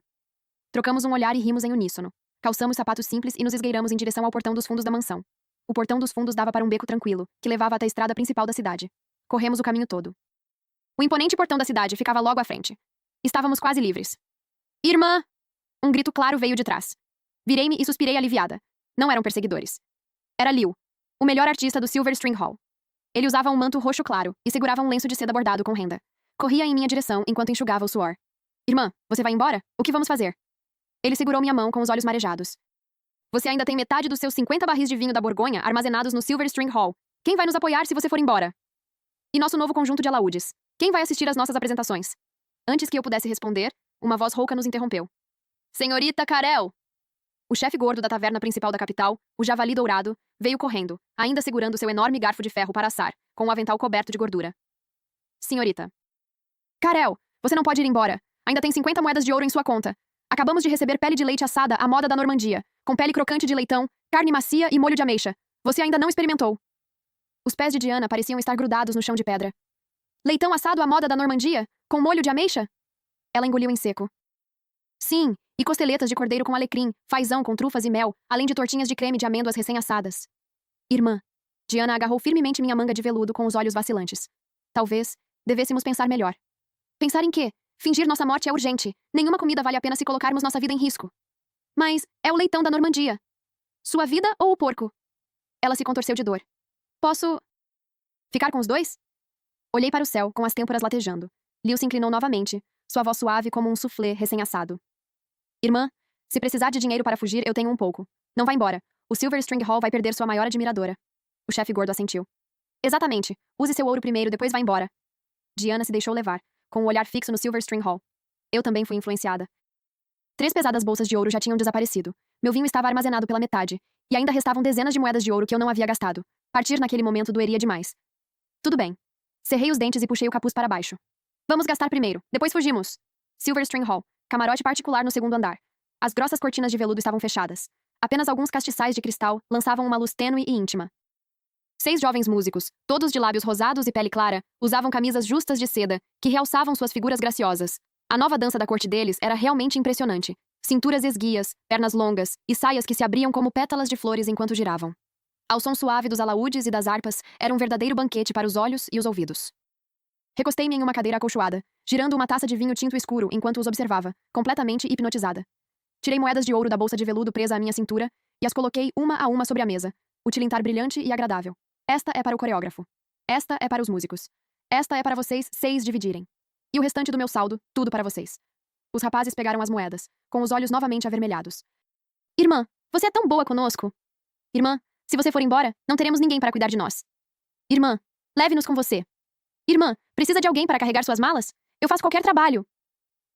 Trocamos um olhar e rimos em uníssono. Calçamos sapatos simples e nos esgueiramos em direção ao portão dos fundos da mansão. O portão dos fundos dava para um beco tranquilo, que levava até a estrada principal da cidade. Corremos o caminho todo. O imponente portão da cidade ficava logo à frente. Estávamos quase livres. Irmã! Um grito claro veio de trás. Virei-me e suspirei aliviada. Não eram perseguidores. Era Liu, o melhor artista do Silver String Hall. Ele usava um manto roxo claro e segurava um lenço de seda bordado com renda. Corria em minha direção enquanto enxugava o suor. Irmã, você vai embora? O que vamos fazer? Ele segurou minha mão com os olhos marejados. Você ainda tem metade dos seus 50 barris de vinho da Borgonha armazenados no Silver String Hall. Quem vai nos apoiar se você for embora? E nosso novo conjunto de alaúdes? Quem vai assistir às nossas apresentações? Antes que eu pudesse responder, uma voz rouca nos interrompeu. Senhorita Carel! O chefe gordo da taverna principal da capital, o javali dourado, veio correndo, ainda segurando seu enorme garfo de ferro para assar, com o avental coberto de gordura. Senhorita. Carel, você não pode ir embora. Ainda tem 50 moedas de ouro em sua conta. Acabamos de receber pele de leite assada à moda da Normandia, com pele crocante de leitão, carne macia e molho de ameixa. Você ainda não experimentou. Os pés de Diana pareciam estar grudados no chão de pedra. Leitão assado à moda da Normandia? Com molho de ameixa? Ela engoliu em seco. Sim, e costeletas de cordeiro com alecrim, fazão com trufas e mel, além de tortinhas de creme de amêndoas recém-assadas. Irmã. Diana agarrou firmemente minha manga de veludo com os olhos vacilantes. Talvez devêssemos pensar melhor. Pensar em quê? Fingir nossa morte é urgente. Nenhuma comida vale a pena se colocarmos nossa vida em risco. Mas é o leitão da Normandia. Sua vida ou o porco? Ela se contorceu de dor. Posso ficar com os dois? Olhei para o céu, com as têmporas latejando. Liu se inclinou novamente, sua voz suave como um soufflé recém-assado. Irmã, se precisar de dinheiro para fugir, eu tenho um pouco. Não vá embora. O Silver String Hall vai perder sua maior admiradora. O chefe gordo assentiu. Exatamente. Use seu ouro primeiro, depois vá embora. Diana se deixou levar, com o olhar fixo no Silver String Hall. Eu também fui influenciada. 3 pesadas bolsas de ouro já tinham desaparecido. Meu vinho estava armazenado pela metade, e ainda restavam dezenas de moedas de ouro que eu não havia gastado. Partir naquele momento doeria demais. Tudo bem. Cerrei os dentes e puxei o capuz para baixo. Vamos gastar primeiro, depois fugimos. Silverstring Hall, camarote particular no segundo andar. As grossas cortinas de veludo estavam fechadas. Apenas alguns castiçais de cristal lançavam uma luz tênue e íntima. 6 jovens músicos, todos de lábios rosados e pele clara, usavam camisas justas de seda, que realçavam suas figuras graciosas. A nova dança da corte deles era realmente impressionante. Cinturas esguias, pernas longas e saias que se abriam como pétalas de flores enquanto giravam. Ao som suave dos alaúdes e das harpas, era um verdadeiro banquete para os olhos e os ouvidos. Recostei-me em uma cadeira acolchoada, girando uma taça de vinho tinto escuro enquanto os observava, completamente hipnotizada. Tirei moedas de ouro da bolsa de veludo presa à minha cintura e as coloquei uma a uma sobre a mesa, o tilintar brilhante e agradável. Esta é para o coreógrafo. Esta é para os músicos. Esta é para vocês 6 dividirem. E o restante do meu saldo, tudo para vocês. Os rapazes pegaram as moedas, com os olhos novamente avermelhados. Irmã, você é tão boa conosco. Irmã, se você for embora, não teremos ninguém para cuidar de nós. Irmã, leve-nos com você. Irmã, precisa de alguém para carregar suas malas? Eu faço qualquer trabalho.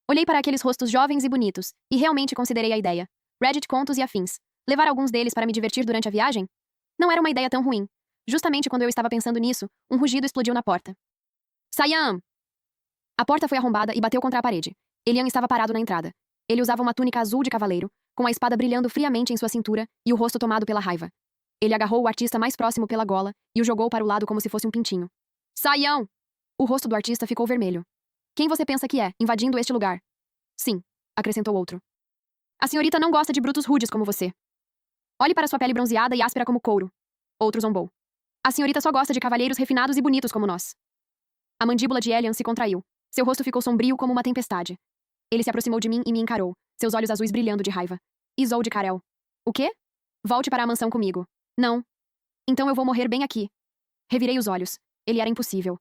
Olhei para aqueles rostos jovens e bonitos, e realmente considerei a ideia. Reddit contos e afins. Levar alguns deles para me divertir durante a viagem? Não era uma ideia tão ruim. Justamente quando eu estava pensando nisso, um rugido explodiu na porta. Siam! A porta foi arrombada e bateu contra a parede. Elian estava parado na entrada. Ele usava uma túnica azul de cavaleiro, com a espada brilhando friamente em sua cintura e o rosto tomado pela raiva. Ele agarrou o artista mais próximo pela gola e o jogou para o lado como se fosse um pintinho. Siam! O rosto do artista ficou vermelho. Quem você pensa que é, invadindo este lugar? Sim, acrescentou outro. A senhorita não gosta de brutos rudes como você. Olhe para sua pele bronzeada e áspera como couro. Outro zombou. A senhorita só gosta de cavalheiros refinados e bonitos como nós. A mandíbula de Elian se contraiu. Seu rosto ficou sombrio como uma tempestade. Ele se aproximou de mim e me encarou, seus olhos azuis brilhando de raiva. Isou de Karel. O quê? Volte para a mansão comigo. Não. Então eu vou morrer bem aqui. Revirei os olhos. Ele era impossível.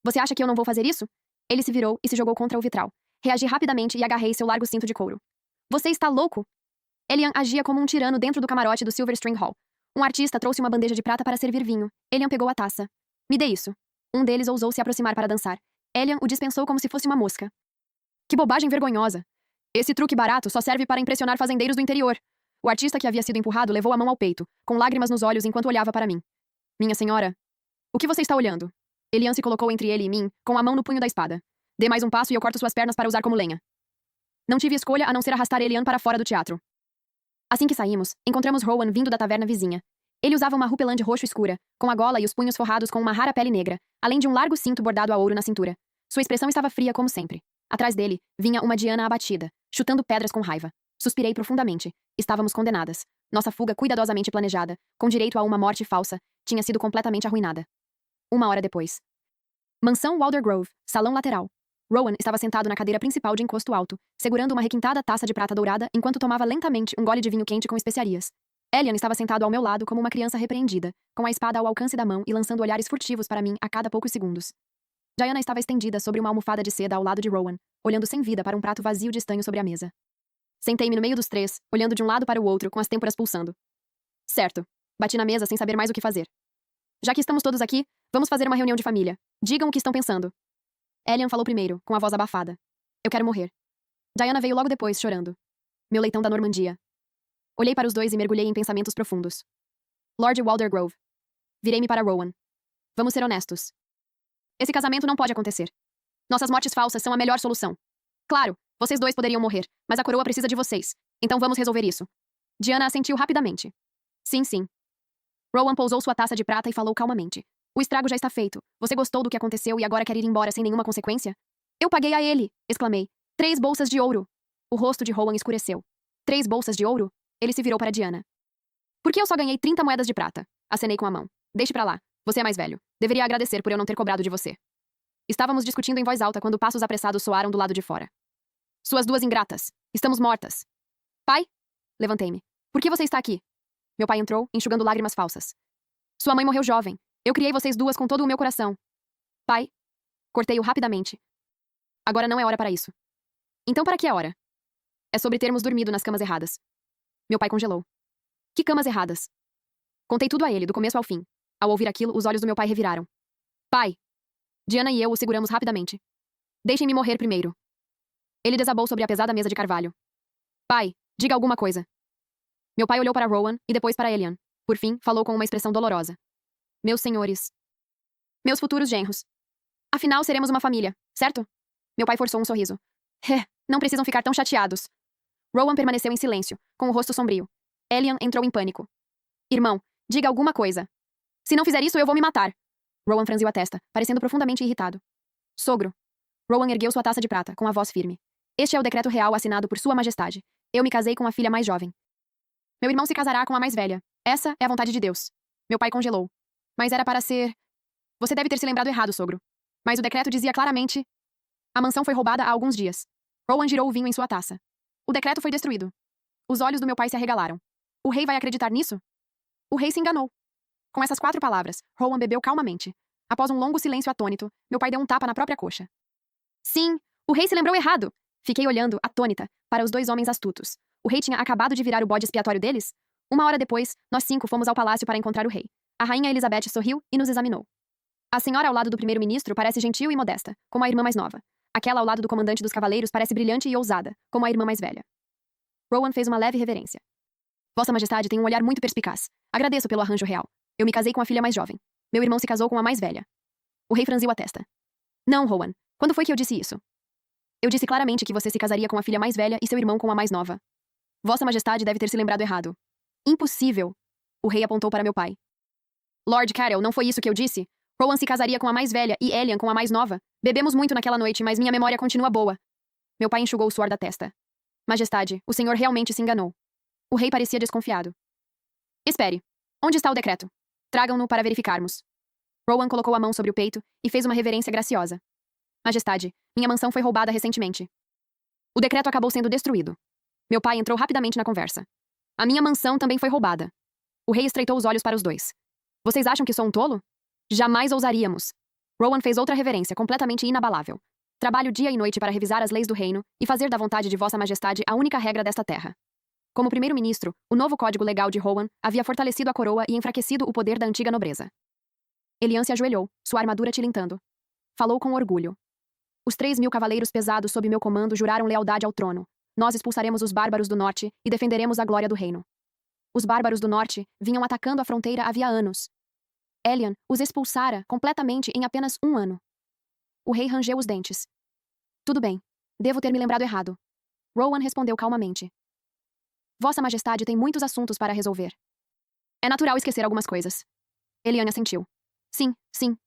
Você acha que eu não vou fazer isso? Ele se virou e se jogou contra o vitral. Reagi rapidamente e agarrei seu largo cinto de couro. Você está louco? Elian agia como um tirano dentro do camarote do Silverstring Hall. Um artista trouxe uma bandeja de prata para servir vinho. Elian pegou a taça. Me dê isso. Um deles ousou se aproximar para dançar. Elian o dispensou como se fosse uma mosca. Que bobagem vergonhosa. Esse truque barato só serve para impressionar fazendeiros do interior. O artista que havia sido empurrado levou a mão ao peito, com lágrimas nos olhos enquanto olhava para mim. Minha senhora. O que você está olhando? Elian se colocou entre ele e mim, com a mão no punho da espada. Dê mais um passo e eu corto suas pernas para usar como lenha. Não tive escolha a não ser arrastar Elian para fora do teatro. Assim que saímos, encontramos Rowan vindo da taverna vizinha. Ele usava uma rupelande roxo escura, com a gola e os punhos forrados com uma rara pele negra, além de um largo cinto bordado a ouro na cintura. Sua expressão estava fria como sempre. Atrás dele, vinha uma Diana abatida, chutando pedras com raiva. Suspirei profundamente. Estávamos condenadas. Nossa fuga cuidadosamente planejada, com direito a uma morte falsa, tinha sido completamente arruinada. 1 hora depois. Mansão Waldergrove, salão lateral. Rowan estava sentado na cadeira principal de encosto alto, segurando uma requintada taça de prata dourada enquanto tomava lentamente um gole de vinho quente com especiarias. Elian estava sentado ao meu lado como uma criança repreendida, com a espada ao alcance da mão e lançando olhares furtivos para mim a cada poucos segundos. Diana estava estendida sobre uma almofada de seda ao lado de Rowan, olhando sem vida para um prato vazio de estanho sobre a mesa. Sentei-me no meio dos três, olhando de um lado para o outro, com as têmporas pulsando. Certo. Bati na mesa sem saber mais o que fazer. Já que estamos todos aqui, vamos fazer uma reunião de família. Digam o que estão pensando. Elian falou primeiro, com a voz abafada. Eu quero morrer. Diana veio logo depois, chorando. Meu leitão da Normandia. Olhei para os dois e mergulhei em pensamentos profundos. Lord Waldergrove. Virei-me para Rowan. Vamos ser honestos. Esse casamento não pode acontecer. Nossas mortes falsas são a melhor solução. Claro, vocês dois poderiam morrer, mas a coroa precisa de vocês. Então vamos resolver isso. Diana assentiu rapidamente. Sim, sim. Rowan pousou sua taça de prata e falou calmamente. O estrago já está feito. Você gostou do que aconteceu e agora quer ir embora sem nenhuma consequência? Eu paguei a ele! Exclamei. 3 bolsas de ouro! O rosto de Rowan escureceu. 3 bolsas de ouro? Ele se virou para Diana. Por que eu só ganhei 30 moedas de prata? Acenei com a mão. Deixe pra lá. Você é mais velho. Deveria agradecer por eu não ter cobrado de você. Estávamos discutindo em voz alta quando passos apressados soaram do lado de fora. Suas 2 ingratas. Estamos mortas. Pai? Levantei-me. Por que você está aqui? Meu pai entrou, enxugando lágrimas falsas. Sua mãe morreu jovem. Eu criei vocês duas com todo o meu coração. Pai? Cortei-o rapidamente. Agora não é hora para isso. Então para que é hora? É sobre termos dormido nas camas erradas. Meu pai congelou. Que camas erradas? Contei tudo a ele, do começo ao fim. Ao ouvir aquilo, os olhos do meu pai reviraram. Pai! Diana e eu o seguramos rapidamente. Deixem-me morrer primeiro. Ele desabou sobre a pesada mesa de carvalho. Pai, diga alguma coisa. Meu pai olhou para Rowan e depois para Elian. Por fim, falou com uma expressão dolorosa. Meus senhores. Meus futuros genros. Afinal, seremos uma família, certo? Meu pai forçou um sorriso. Não precisam ficar tão chateados. Rowan permaneceu em silêncio, com o rosto sombrio. Elian entrou em pânico. Irmão, diga alguma coisa. Se não fizer isso, eu vou me matar. Rowan franziu a testa, parecendo profundamente irritado. Sogro. Rowan ergueu sua taça de prata, com a voz firme. Este é o decreto real assinado por Sua Majestade. Eu me casei com a filha mais jovem. Meu irmão se casará com a mais velha. Essa é a vontade de Deus. Meu pai congelou. Mas era para ser... Você deve ter se lembrado errado, sogro. Mas o decreto dizia claramente... A mansão foi roubada há alguns dias. Rowan girou o vinho em sua taça. O decreto foi destruído. Os olhos do meu pai se arregalaram. O rei vai acreditar nisso? O rei se enganou. Com essas 4 palavras, Rowan bebeu calmamente. Após um longo silêncio atônito, meu pai deu um tapa na própria coxa. Sim, o rei se lembrou errado. Fiquei olhando, atônita, para os 2 homens astutos. O rei tinha acabado de virar o bode expiatório deles? 1 hora depois, nós 5 fomos ao palácio para encontrar o rei. A rainha Elizabeth sorriu e nos examinou. A senhora ao lado do primeiro-ministro parece gentil e modesta, como a irmã mais nova. Aquela ao lado do comandante dos cavaleiros parece brilhante e ousada, como a irmã mais velha. Rowan fez uma leve reverência. Vossa Majestade tem um olhar muito perspicaz. Agradeço pelo arranjo real. Eu me casei com a filha mais jovem. Meu irmão se casou com a mais velha. O rei franziu a testa. Não, Rowan. Quando foi que eu disse isso? Eu disse claramente que você se casaria com a filha mais velha e seu irmão com a mais nova. Vossa Majestade deve ter se lembrado errado. Impossível. O rei apontou para meu pai. Lord Carell, não foi isso que eu disse? Rowan se casaria com a mais velha e Elian com a mais nova. Bebemos muito naquela noite, mas minha memória continua boa. Meu pai enxugou o suor da testa. Majestade, o senhor realmente se enganou. O rei parecia desconfiado. Espere. Onde está o decreto? Tragam-no para verificarmos. Rowan colocou a mão sobre o peito e fez uma reverência graciosa. Majestade, minha mansão foi roubada recentemente. O decreto acabou sendo destruído. Meu pai entrou rapidamente na conversa. A minha mansão também foi roubada. O rei estreitou os olhos para os 2. Vocês acham que sou um tolo? Jamais ousaríamos. Rowan fez outra reverência, completamente inabalável. Trabalho dia e noite para revisar as leis do reino e fazer da vontade de Vossa Majestade a única regra desta terra. Como primeiro-ministro, o novo código legal de Rowan havia fortalecido a coroa e enfraquecido o poder da antiga nobreza. Elian se ajoelhou, sua armadura tilintando. Falou com orgulho. Os 3.000 cavaleiros pesados sob meu comando juraram lealdade ao trono. Nós expulsaremos os bárbaros do norte e defenderemos a glória do reino. Os bárbaros do norte vinham atacando a fronteira havia anos. Elian os expulsara completamente em apenas 1 ano. O rei rangeu os dentes. Tudo bem. Devo ter me lembrado errado. Rowan respondeu calmamente. Vossa Majestade tem muitos assuntos para resolver. É natural esquecer algumas coisas. Elian assentiu. Sim, sim.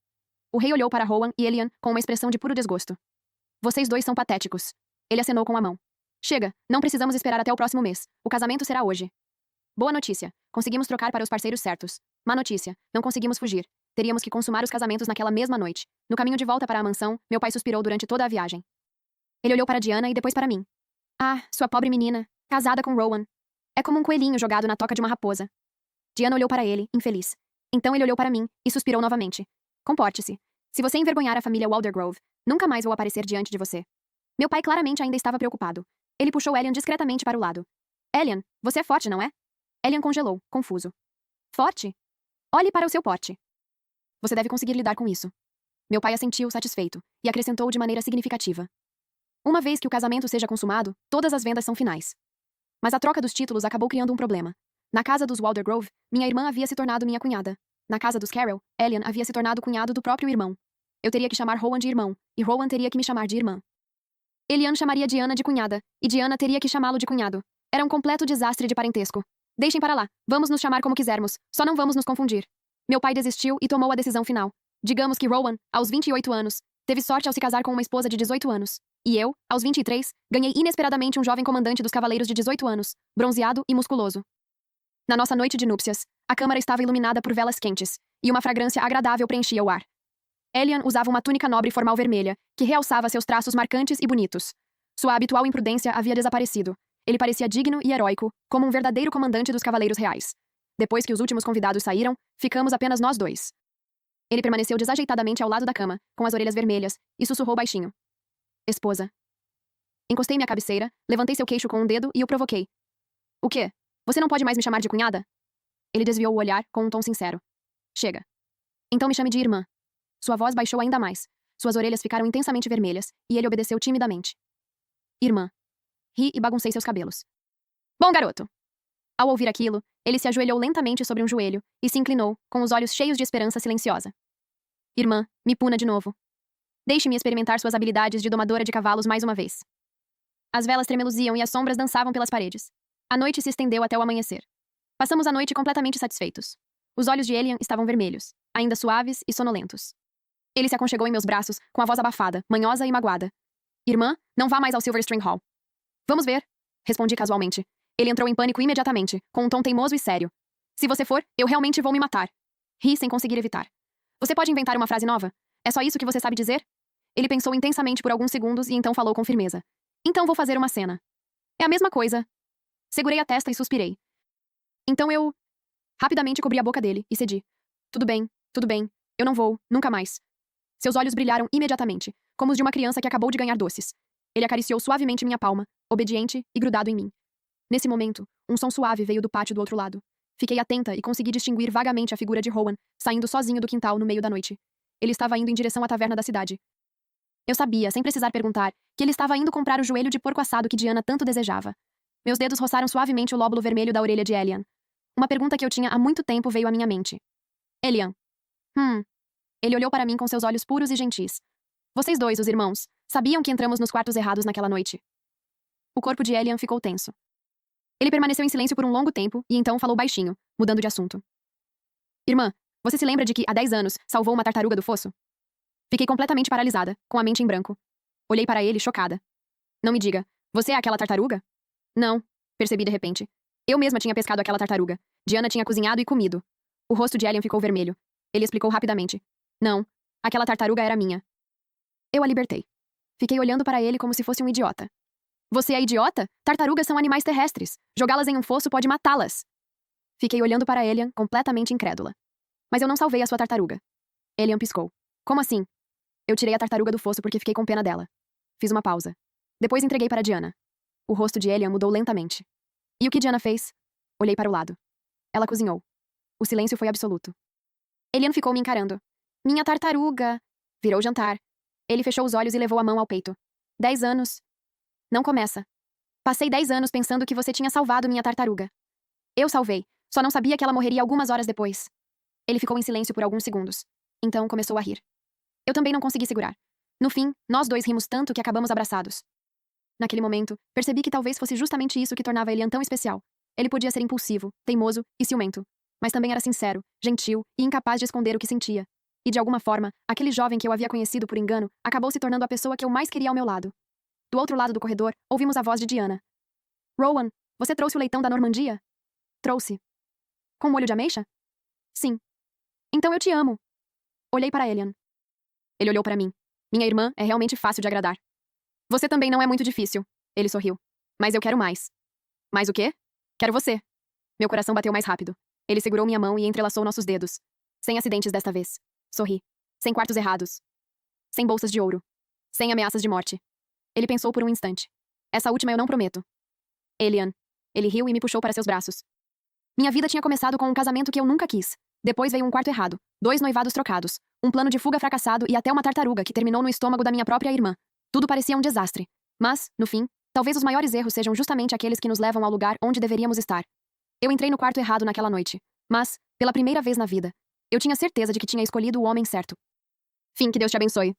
O rei olhou para Rowan e Elian com uma expressão de puro desgosto. Vocês 2 são patéticos. Ele acenou com a mão. Chega, não precisamos esperar até o próximo mês. O casamento será hoje. Boa notícia. Conseguimos trocar para os parceiros certos. Má notícia. Não conseguimos fugir. Teríamos que consumar os casamentos naquela mesma noite. No caminho de volta para a mansão, meu pai suspirou durante toda a viagem. Ele olhou para Diana e depois para mim. Ah, sua pobre menina. Casada com Rowan. É como um coelhinho jogado na toca de uma raposa. Diana olhou para ele, infeliz. Então ele olhou para mim e suspirou novamente. Comporte-se. Se você envergonhar a família Waldergrove, nunca mais vou aparecer diante de você. Meu pai claramente ainda estava preocupado. Ele puxou Elian discretamente para o lado. Elian, você é forte, não é? Elian congelou, confuso. Forte? Olhe para o seu porte. Você deve conseguir lidar com isso. Meu pai assentiu, satisfeito, e acrescentou de maneira significativa. Uma vez que o casamento seja consumado, todas as vendas são finais. Mas a troca dos títulos acabou criando um problema. Na casa dos Waldergrove, minha irmã havia se tornado minha cunhada. Na casa dos Carell, Elian havia se tornado cunhado do próprio irmão. Eu teria que chamar Rowan de irmão, e Rowan teria que me chamar de irmã. Elian chamaria Diana de cunhada, e Diana teria que chamá-lo de cunhado. Era um completo desastre de parentesco. Deixem para lá, vamos nos chamar como quisermos, só não vamos nos confundir. Meu pai desistiu e tomou a decisão final. Digamos que Rowan, aos 28 anos, teve sorte ao se casar com uma esposa de 18 anos. E eu, aos 23, ganhei inesperadamente um jovem comandante dos cavaleiros de 18 anos, bronzeado e musculoso. Na nossa noite de núpcias, a câmara estava iluminada por velas quentes, e uma fragrância agradável preenchia o ar. Elian usava uma túnica nobre formal vermelha, que realçava seus traços marcantes e bonitos. Sua habitual imprudência havia desaparecido. Ele parecia digno e heróico, como um verdadeiro comandante dos cavaleiros reais. Depois que os últimos convidados saíram, ficamos apenas nós 2. Ele permaneceu desajeitadamente ao lado da cama, com as orelhas vermelhas, e sussurrou baixinho. Esposa. Encostei-me à cabeceira, levantei seu queixo com um dedo e o provoquei. O quê? Você não pode mais me chamar de cunhada? Ele desviou o olhar, com um tom sincero. Chega. Então me chame de irmã. Sua voz baixou ainda mais. Suas orelhas ficaram intensamente vermelhas, e ele obedeceu timidamente. Irmã. Ri e baguncei seus cabelos. Bom, garoto. Ao ouvir aquilo, ele se ajoelhou lentamente sobre um joelho e se inclinou, com os olhos cheios de esperança silenciosa. Irmã, me puna de novo. Deixe-me experimentar suas habilidades de domadora de cavalos mais uma vez. As velas tremeluziam e as sombras dançavam pelas paredes. A noite se estendeu até o amanhecer. Passamos a noite completamente satisfeitos. Os olhos de Elian estavam vermelhos, ainda suaves e sonolentos. Ele se aconchegou em meus braços, com a voz abafada, manhosa e magoada. Irmã, não vá mais ao Silverstring Hall. Vamos ver, respondi casualmente. Ele entrou em pânico imediatamente, com um tom teimoso e sério. Se você for, eu realmente vou me matar. Ri sem conseguir evitar. Você pode inventar uma frase nova? É só isso que você sabe dizer? Ele pensou intensamente por alguns segundos e então falou com firmeza. Então vou fazer uma cena. É a mesma coisa. Segurei a testa e suspirei. Então eu... Rapidamente cobri a boca dele e cedi. Tudo bem, eu não vou, nunca mais. Seus olhos brilharam imediatamente, como os de uma criança que acabou de ganhar doces. Ele acariciou suavemente minha palma, obediente e grudado em mim. Nesse momento, um som suave veio do pátio do outro lado. Fiquei atenta e consegui distinguir vagamente a figura de Rowan, saindo sozinho do quintal no meio da noite. Ele estava indo em direção à taverna da cidade. Eu sabia, sem precisar perguntar, que ele estava indo comprar o joelho de porco assado que Diana tanto desejava. Meus dedos roçaram suavemente o lóbulo vermelho da orelha de Elian. Uma pergunta que eu tinha há muito tempo veio à minha mente. Elian. Ele olhou para mim com seus olhos puros e gentis. Vocês dois, os irmãos, sabiam que entramos nos quartos errados naquela noite? O corpo de Elian ficou tenso. Ele permaneceu em silêncio por um longo tempo e então falou baixinho, mudando de assunto. Irmã, você se lembra de que, há 10 anos, salvou uma tartaruga do fosso? Fiquei completamente paralisada, com a mente em branco. Olhei para ele, chocada. Não me diga, você é aquela tartaruga? Não, percebi de repente. Eu mesma tinha pescado aquela tartaruga. Diana tinha cozinhado e comido. O rosto de Elian ficou vermelho. Ele explicou rapidamente. Não, aquela tartaruga era minha. Eu a libertei. Fiquei olhando para ele como se fosse um idiota. Você é idiota? Tartarugas são animais terrestres. Jogá-las em um fosso pode matá-las. Fiquei olhando para Elian, completamente incrédula. Mas eu não salvei a sua tartaruga. Elian piscou. Como assim? Eu tirei a tartaruga do fosso porque fiquei com pena dela. Fiz uma pausa. Depois entreguei para Diana. O rosto de Elian mudou lentamente. E o que Diana fez? Olhei para o lado. Ela cozinhou. O silêncio foi absoluto. Elian ficou me encarando. Minha tartaruga. Virou o jantar. Ele fechou os olhos e levou a mão ao peito. 10 anos. Não começa. Passei 10 anos pensando que você tinha salvado minha tartaruga. Eu salvei. Só não sabia que ela morreria algumas horas depois. Ele ficou em silêncio por alguns segundos. Então começou a rir. Eu também não consegui segurar. No fim, nós dois rimos tanto que acabamos abraçados. Naquele momento, percebi que talvez fosse justamente isso que tornava Elian tão especial. Ele podia ser impulsivo, teimoso e ciumento. Mas também era sincero, gentil e incapaz de esconder o que sentia. E de alguma forma, aquele jovem que eu havia conhecido por engano acabou se tornando a pessoa que eu mais queria ao meu lado. Do outro lado do corredor, ouvimos a voz de Diana. Rowan, você trouxe o leitão da Normandia? Trouxe. Com molho de ameixa? Sim. Então eu te amo. Olhei para Elian. Ele olhou para mim. Minha irmã é realmente fácil de agradar. Você também não é muito difícil. Ele sorriu. Mas eu quero mais. Mais o quê? Quero você. Meu coração bateu mais rápido. Ele segurou minha mão e entrelaçou nossos dedos. Sem acidentes desta vez. Sorri. Sem quartos errados. Sem bolsas de ouro. Sem ameaças de morte. Ele pensou por um instante. Essa última eu não prometo. Elian. Ele riu e me puxou para seus braços. Minha vida tinha começado com um casamento que eu nunca quis. Depois veio um quarto errado, 2 noivados trocados, um plano de fuga fracassado e até uma tartaruga que terminou no estômago da minha própria irmã. Tudo parecia um desastre. Mas, no fim, talvez os maiores erros sejam justamente aqueles que nos levam ao lugar onde deveríamos estar. Eu entrei no quarto errado naquela noite. Mas, pela primeira vez na vida, eu tinha certeza de que tinha escolhido o homem certo. Fim, que Deus te abençoe.